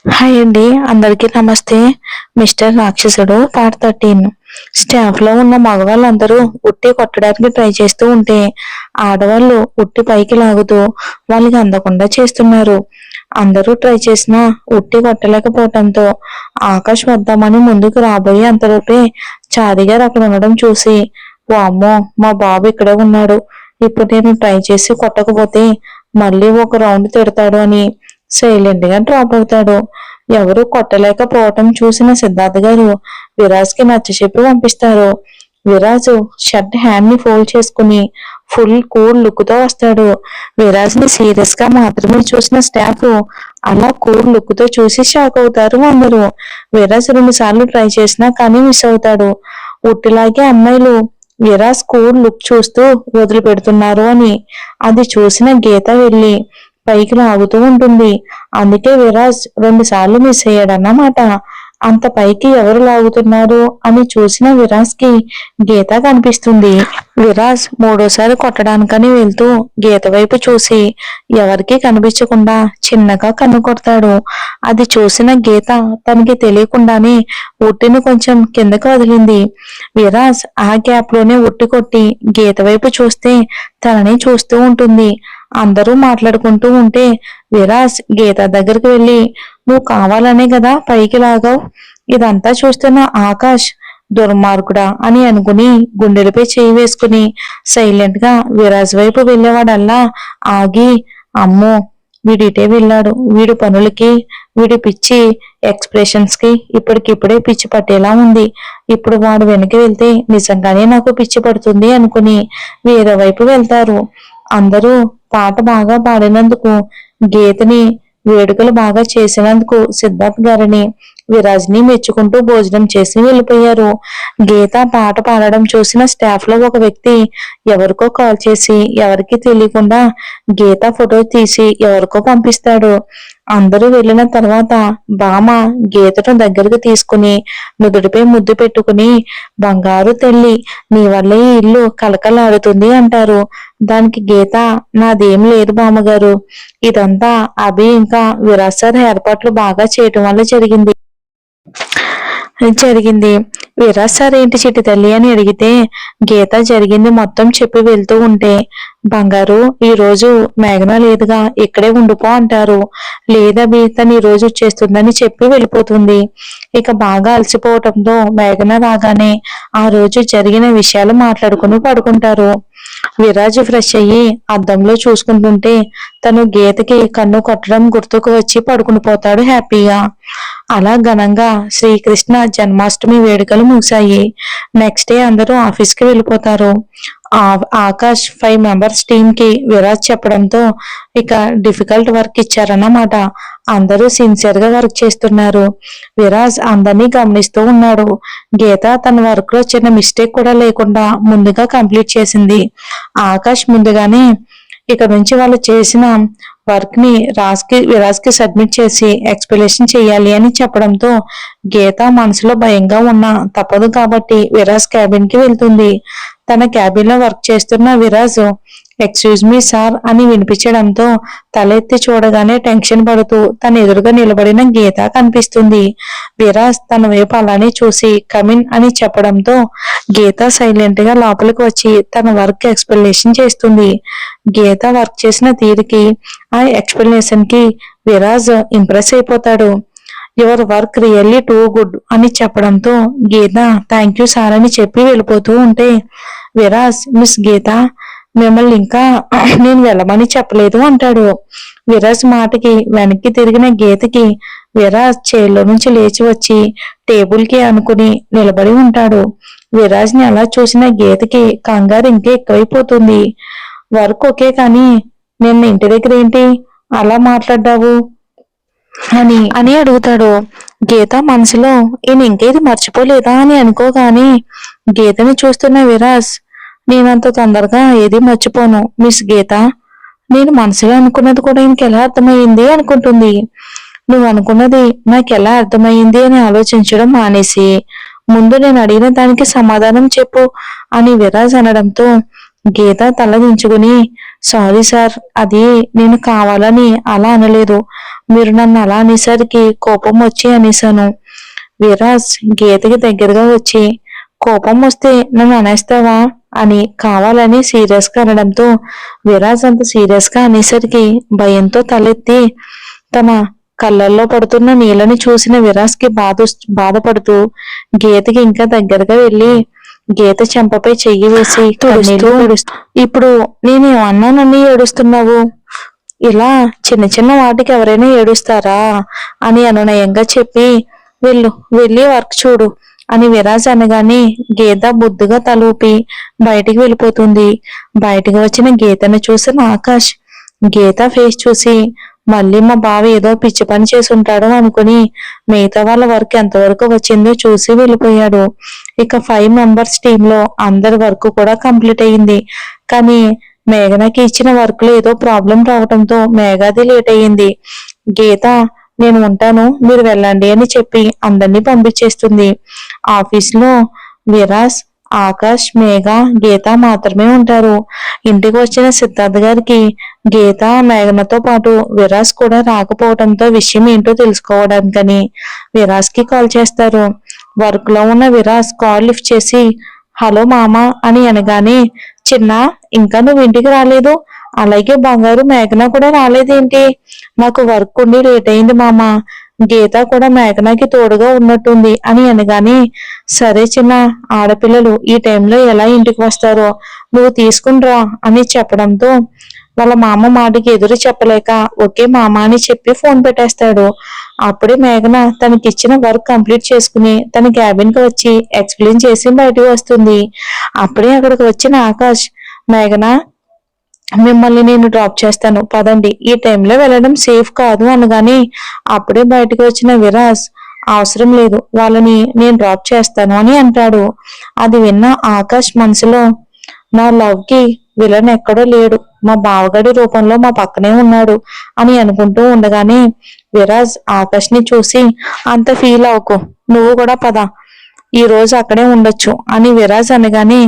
Hi అండి, అందరికీ నమస్తే. మిస్టర్ రాక్షసుడు పార్ట్ 13. స్టాఫ్ లో ఉన్న మగవాళ్ళందరూ ఉట్టి కొట్టడానికి ట్రై చేస్తూ ఉంటే ఆడవాళ్ళు ఉట్టి పైకి లాగుతూ వాళ్ళకి అందకుండా చేస్తున్నారు. అందరూ ట్రై చేసినా ఉట్టి కొట్టలేకపోవటంతో ఆకాష్ వద్దామని ముందుకు రాబోయే అంతలోపే చారి గారు అక్కడ ఉండడం చూసి, వామ్మో, మా బాబు ఇక్కడే ఉన్నాడు, ఇప్పుడు నేను ట్రై చేసి కొట్టకపోతే మళ్ళీ ఒక రౌండ్ తిడతాడు అని సైలెంట్ గా డ్రాప్ అవుతాడు. ఎవరు కొట్టలేకపోవటం చూసిన సిద్ధార్థ గారు విరాజ్ కి నచ్చచెప్పి పంపిస్తారు. విరాజు షర్ట్ హ్యాండ్ ని ఫోల్డ్ చేసుకుని ఫుల్ కూల్ లుక్ తో వస్తాడు. విరాజ్ ని సీరియస్ గా మాత్రమే చూసిన స్టాఫ్ అలా కూల్ లుక్ తో చూసి షాక్ అవుతారు అందరూ. విరాజ్ 2 సార్లు ట్రై చేసినా కానీ మిస్ అవుతాడు. ఉట్టిలాగే అమ్మాయిలు విరాజ్ కూల్ లుక్ చూస్తూ వదిలిపెడుతున్నారు అని అది చూసిన గీత వెళ్ళి పైకి లాగుతూ ఉంటుంది. అందుకే విరాజ్ 2 సార్లు మిస్ అయ్యాడన్నమాట. అంత పైకి ఎవరు లాగుతున్నారు అని చూసిన విరాజ్ కి గీత కనిపిస్తుంది. విరాజ్ 3వ సారి కొట్టడానికని వెళ్తూ గీత వైపు చూసి ఎవరికి కనిపించకుండా చిన్నగా కన్ను కొడతాడు. అది చూసిన గీత తనకి తెలియకుండానే ఉట్టిని కొంచెం కిందకు వదిలింది. విరాజ్ ఆ గ్యాప్ లోనే ఉట్టి కొట్టి గీత వైపు చూస్తే తనని చూస్తూ ఉంటుంది. అందరూ మాట్లాడుకుంటూ ఉంటే విరాజ్ గీత దగ్గరికి వెళ్ళి, నువ్వు కావాలనే కదా పైకి లాగావు, ఇదంతా చూస్తున్న ఆకాష్ దుర్మార్గుడా అని అనుకుని గుండెలపై చేయి వేసుకుని సైలెంట్ గా విరాజ్ వైపు వెళ్ళేవాడల్లా ఆగి, అమ్మో, వీడిటే వెళ్ళాడు, వీడి పనులకి వీడి పిచ్చి ఎక్స్ప్రెషన్స్ కి ఇప్పటికిప్పుడే పిచ్చి పట్టేలా ఉంది, ఇప్పుడు వాడు వెనక్కి వెళ్తే నిజంగానే నాకు పిచ్చి పడుతుంది అనుకుని వేరే వైపు వెళ్తారు. అందరూ పాట బాగా పాడినందుకు, గీతని వేడుకలు బాగా చేసినందుకు సిద్ధార్థ్ గారిని విరాజ్ ని మెచ్చుకుంటూ భోజనం చేసి వెళ్ళిపోయారు. గీత పాట పాడడం చూసిన స్టాఫ్ లో ఒక వ్యక్తి ఎవరికో కాల్ చేసి ఎవరికి తెలియకుండా గీత ఫోటో తీసి ఎవరికో పంపిస్తాడు. అందరూ వెళ్ళిన తర్వాత బామ గీతను దగ్గరకు తీసుకుని నుదుటిపై ముద్దు పెట్టుకుని, బంగారు తల్లి, నీ వల్ల ఈ ఇల్లు కలకలాడుతుంది అంటారు. దానికి గీత, నాదేం లేదు బామ్మగారు, ఇదంతా అభి ఇంకా విరాజ్ సార్ ఏర్పాట్లు బాగా చేయటం వల్ల జరిగింది. విరాజ్ సార్ ఏంటి చిట్టి తల్లి అని అడిగితే గీత జరిగింది మొత్తం చెప్పి వెళ్తూ ఉంటే, బంగారు, ఈ రోజు మేఘన లేదుగా, ఇక్కడే ఉండిపో అంటారు. లేదబి, తను ఈ రోజు వచ్చేస్తుందని చెప్పి వెళ్ళిపోతుంది. ఇక బాగా అలసిపోవటంతో మేఘన రాగానే ఆ రోజు జరిగిన విషయాలు మాట్లాడుకుని పడుకుంటారు. విరాజ్ ఫ్రెష్ అయ్యి అద్దంలో చూసుకుంటుంటే తను గీతకి కన్ను కొట్టడం గుర్తుకు వచ్చి పడుకుని పోతాడు హ్యాపీగా. అలా ఘనంగా శ్రీకృష్ణ జన్మాష్టమి వేడుకలు ముగిశాయి. నెక్స్ట్ డే అందరూ ఆఫీస్ కి వెళ్ళిపోతారు. ఆకాష్ 5 మెంబర్స్ టీమ్ కి విరాజ్ చెప్పడంతో ఇక డిఫికల్ట్ వర్క్ ఇచ్చారన్నమాట. అందరూ సిన్సియర్ గా వర్క్ చేస్తున్నారు. విరాజ్ అందరినీ గమనిస్తూ ఉన్నాడు. గీత తన వర్క్ లో చిన్న మిస్టేక్ కూడా లేకుండా ముందుగా కంప్లీట్ చేసింది. ఆకాష్ ముందుగానే ఇక నుంచి వాళ్ళు చేసిన వర్క్ ని విరాజ్ కి సబ్మిట్ చేసి ఎక్స్ప్లెనేషన్ చేయాలి అని చెప్పడంతో గీత మనసులో భయంగా ఉన్నా తప్పదు కాబట్టి విరాజ్ క్యాబిన్ కి వెళ్తుంది. తన క్యాబిన్ లో వర్క్ చేస్తున్న విరాజ్ ఎక్స్క్యూజ్ మీ సార్ అని వినిపించడంతో తలెత్తి చూడగానే టెన్షన్ పడుతూ తన ఎదురుగా నిలబడిన గీత కనిపిస్తుంది. విరాజ్ తన వైపు అలానే చూసి కమిన్ అని చెప్పడంతో గీత సైలెంట్ గా లోపలికి వచ్చి తన వర్క్ ఎక్స్ప్లెనేషన్ చేస్తుంది. గీత వర్క్ చేసిన తీరుకి ఆ ఎక్స్ప్లెనేషన్ కి విరాజ్ ఇంప్రెస్ అయిపోతాడు. Your work really too good అని చెప్పడంతో గీత థ్యాంక్ యూ సార్ అని చెప్పి వెళ్ళిపోతూ ఉంటే విరాజ్, మిస్ గీత, మిమ్మల్ని ఇంకా నేను వెళ్ళమని చెప్పలేదు అంటాడు. విరాజ్ మాటకి వెనక్కి తిరిగిన గీతకి విరాజ్ చైర్లో నుంచి లేచి వచ్చి టేబుల్ కి అనుకుని నిలబడి ఉంటాడు. విరాజ్ ని అలా చూసిన గీతకి కంగారు ఇంకా ఎక్కువైపోతుంది. వర్క్ ఓకే, కానీ నిన్న ఇంటి దగ్గర ఏంటి అలా మాట్లాడ్డావు అని అడుగుతాడు. గీత మనసులో ఈయన ఇంకేది మర్చిపోలేదా అని అనుకోగాని గీతని చూస్తున్న విరాజ్, నేనంత తొందరగా ఏది మర్చిపోను మిస్ గీత, నేను మనసులో అనుకున్నది కూడా ఇంకెలా అర్థమయ్యింది అనుకుంటుంది. నువ్వు అనుకున్నది నాకెలా అర్థమయ్యింది అని ఆలోచించడం మానేసి ముందు నేను అడిగిన దానికి సమాధానం చెప్పు అని విరాజ్ అనడంతో గీత తల దించుకుని, సారీ సార్, అది నేను కావాలని అలా అనలేదు. మీరు నన్ను అలా అనేసరికి కోపం వచ్చి అనేశాను. విరాజ్ గీతకి దగ్గరగా వచ్చి, కోపం వస్తే నన్ను అనేస్తావా అని కావాలని సీరియస్ గా అనడంతో విరాజ్ అంత సీరియస్ గా అనేసరికి భయంతో తలెత్తి తన కళ్ళల్లో పడుతున్న నీళ్ళని చూసిన విరాజ్ కి బాధపడుతూ గీతకి ఇంకా దగ్గరగా వెళ్ళి గీత చెంపపై చెయ్యి వేసి ఇప్పుడు నేనేమన్నానని ఏడుస్తున్నావు? ఇలా చిన్న చిన్న వాటికి ఎవరైనా ఏడుస్తారా అని అనునయంగా చెప్పి, వెళ్ళి వర్క్ చూడు అని విరాజ్ అనగానే గీత బుద్ధిగా తలూపి బయటికి వెళ్ళిపోతుంది. బయటికి వచ్చిన గీతను చూసిన ఆకాష్ గీత ఫేస్ చూసి మళ్ళీ మా బావ ఏదో పిచ్చి పని చేసి ఉంటాడు అనుకుని మిగతా వాళ్ళ వర్క్ ఎంతవరకు వచ్చిందో చూసి వెళ్ళిపోయాడు. ఇక 5 మెంబర్స్ టీమ్ లో అందరి వర్క్ కూడా కంప్లీట్ అయ్యింది. కానీ మేఘనాకి ఇచ్చిన వర్క్ లో ఏదో ప్రాబ్లం రావడంతో మేఘాది లేట్ అయ్యింది. గీత నేను ఉంటాను, మీరు వెళ్ళండి అని చెప్పి అందరినీ పంపించేస్తుంది. ఆఫీస్ లో విరాజ్, ఆకాష్, మేఘ, గీత మాత్రమే ఉంటారు. ఇంటికి వచ్చిన సిద్ధార్థ్ గారికి గీత, మేఘనతో పాటు విరాజ్ కూడా రాకపోవడంతో విషయం ఏంటో తెలుసుకోవడానికని విరాజ్ కి కాల్ చేస్తారు. వర్క్ లో ఉన్న విరాజ్ కాల్ లిఫ్ట్ చేసి హలో మామ అని అనగానే, చిన్న ఇంకా నువ్వు ఇంటికి రాలేదు, అలాగే బంగారు మేఘన కూడా రాలేదేంటి? నాకు వర్క్ ఉండి లేట్ అయింది మామ, గీత కూడా మేఘనాకి తోడుగా ఉన్నట్టుంది అని అనగానే, సరే చిన్న, ఆడపిల్లలు ఈ టైంలో ఎలా ఇంటికి వస్తారో నువ్వు తీసుకునిరా అని చెప్పడంతో వాళ్ళ మామ మాటకి ఎదురు చెప్పలేక ఓకే మామ అని చెప్పి ఫోన్ పెట్టేస్తాడు. అప్పుడే మేఘన తనకిచ్చిన వర్క్ కంప్లీట్ చేసుకుని తన క్యాబిన్ కి వచ్చి ఎక్స్ప్లెయిన్ చేసి బయటకు వస్తుంది. అప్పుడే అక్కడికి వచ్చిన ఆకాష్, మేఘన మిమ్మల్ని నేను డ్రాప్ చేస్తాను పదండి, ఈ టైంలో వెళ్ళడం సేఫ్ కాదు అనగానే అప్పుడే బయటకు వచ్చిన విరాజ్, అవసరం లేదు, వాళ్ళని నేను డ్రాప్ చేస్తాను అని అంటాడు. అది విన్న ఆకాష్ మనసులో, నా లవ్ కి విలన్ ఎక్కడో లేడు, మా బావగడి రూపంలో మా పక్కనే ఉన్నాడు అని అనుకుంటూ ఉండగానే విరాజ్ ఆకాష్ ని చూసి, అంత ఫీల్ అవ్వకు, నువ్వు కూడా పద, ఈ రోజు అక్కడే ఉండొచ్చు అని విరాజ్ అనగానే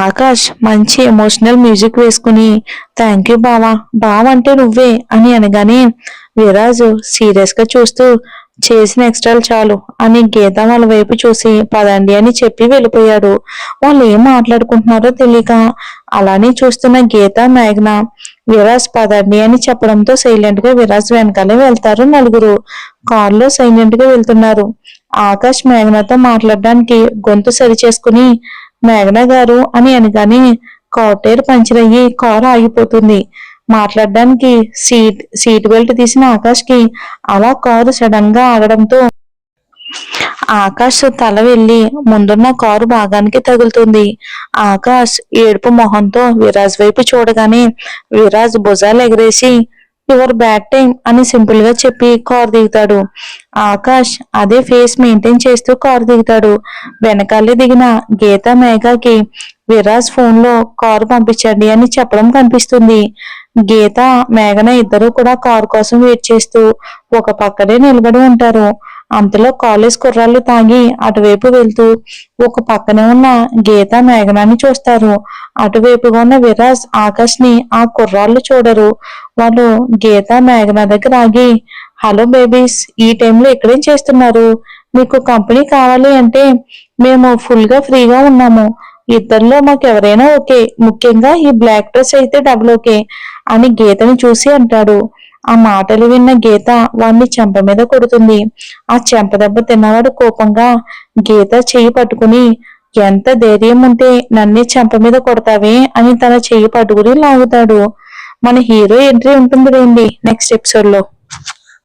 ఆకాష్ మంచి ఎమోషనల్ మ్యూజిక్ వేసుకుని థ్యాంక్ యూ బావా, బావ అంటే నువ్వే అని అనగానే విరాజ్ సీరియస్ గా చూస్తూ చేసిన ఎక్స్ట్రాలు చాలు అని గీత వాళ్ళ వైపు చూసి పదండి అని చెప్పి వెళ్ళిపోయాడు. వాళ్ళు ఏం మాట్లాడుకుంటున్నారో తెలియక అలానే చూస్తున్న గీత, మేఘన విరాజ్ పదండి అని చెప్పడంతో సైలెంట్ గా విరాజ్ వెనకాలే వెళ్తారు నలుగురు. కారులో సైలెంట్ గా వెళ్తున్నారు. ఆకాష్ మేఘనతో మాట్లాడడానికి గొంతు సరి చేసుకుని మేఘన గారు అని అనగానే కాటేరు పంచర్ అయ్యి కారు ఆగిపోతుంది. మాట్లాడడానికి సీట్ బెల్ట్ తీసిన ఆకాష్ కి అలా కారు సడన్ గా ఆగడంతో ఆకాష్ తల వెళ్లి ముందున్న కారు భాగానికి తగులుతుంది. ఆకాష్ ఏడుపు మొహంతో విరాజ్ వైపు చూడగానే విరాజ్ భుజాలు ఎగరేసి యువర్ బ్యాడ్ టైం అని సింపుల్ గా చెప్పి కారు దిగుతాడు. ఆకాష్ అదే ఫేస్ మెయింటైన్ చేస్తూ కారు దిగుతాడు. వెనకాలే దిగిన గీత, మేఘకి విరాజ్ ఫోన్ లో కారు పంపించండి అని చెప్పడం కనిపిస్తుంది. గీత, మేఘన ఇద్దరు కూడా కారు కోసం వెయిట్ చేస్తూ ఒక పక్కనే నిలబడి ఉంటారు. అంతలో కాలేజ్ కుర్రాళ్ళు తాగి అటువైపు వెళ్తూ ఒక పక్కనే ఉన్న గీత, మేఘనాన్ని చూస్తారు. అటువైపుగా ఉన్న విరాజ్, ఆకాష్ ని ఆ కుర్రాళ్ళు చూడరు. వాళ్ళు గీత, మేఘన దగ్గర ఆగి, హలో బేబీస్, ఈ టైంలో ఇక్కడేం చేస్తున్నారు? మీకు కంపెనీ కావాలి అంటే మేము ఫుల్ గా ఫ్రీగా ఉన్నాము, ఇద్దరిలో మాకు ఎవరైనా ఓకే, ముఖ్యంగా ఈ బ్లాక్ డ్రెస్ అయితే డబుల్ ఓకే అని గీతని చూసి అంటాడు. ఆ మాటలు విన్న గీత వాడిని చెంప మీద కొడుతుంది. ఆ చెంప దెబ్బ తిన్నవాడు కోపంగా గీత చెయ్యి పట్టుకుని, ఎంత ధైర్యం ఉంటే నన్నే చెంప మీద కొడతావే అని తన చెయ్యి పట్టుకుని లాగుతాడు. మన హీరో ఎంట్రీ ఉంటుంది రండి నెక్స్ట్ ఎపిసోడ్ లో.